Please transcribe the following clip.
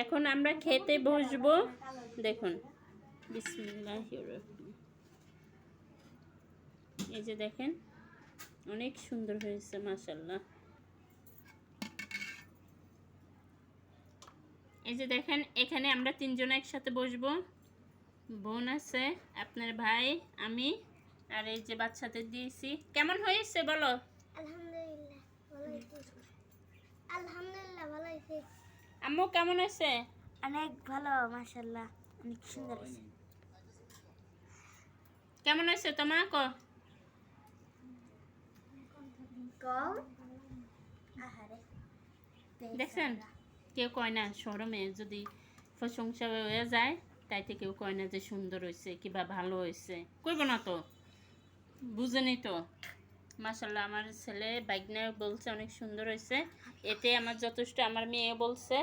এখন আমরা খেতে বসবো। দেখুন, বিসমিল্লাহির রহমানির রহিম। এই যে দেখেন, অনেক সুন্দর হয়েছে মাশাআল্লাহ। এই যে দেখেন, এখানে আমরা তিনজন একসাথে বসবো। বোন আছে, আপনার ভাই, আমি, আর এই যে বাচ্চাদের দিয়েছি। কেমন হয়েছে বলো? আলহামদুলিল্লাহ ভালো হয়েছে। আলহামদুলিল্লাহ ভালো হয়েছে। আম্মু কেমন আছে? অনেক ভালো মাশাআল্লাহ, অনেক সুন্দর হয়েছে। কেমন আছে তোমার আহারে দেখছেন, কেউ কয় না শরমে যদি প্রশংসা হয়ে যায়, তাইতে কেউ কয় না যে সুন্দর হয়েছে কিংবা ভালো হয়েছে, কইব না তো, বুঝেনি তো। মাশাআল্লাহ, আমার ছেলে বাইকনা বলছে অনেক সুন্দর হয়েছে, এতে আমার যথেষ্ট। আমার মেয়ে বলছে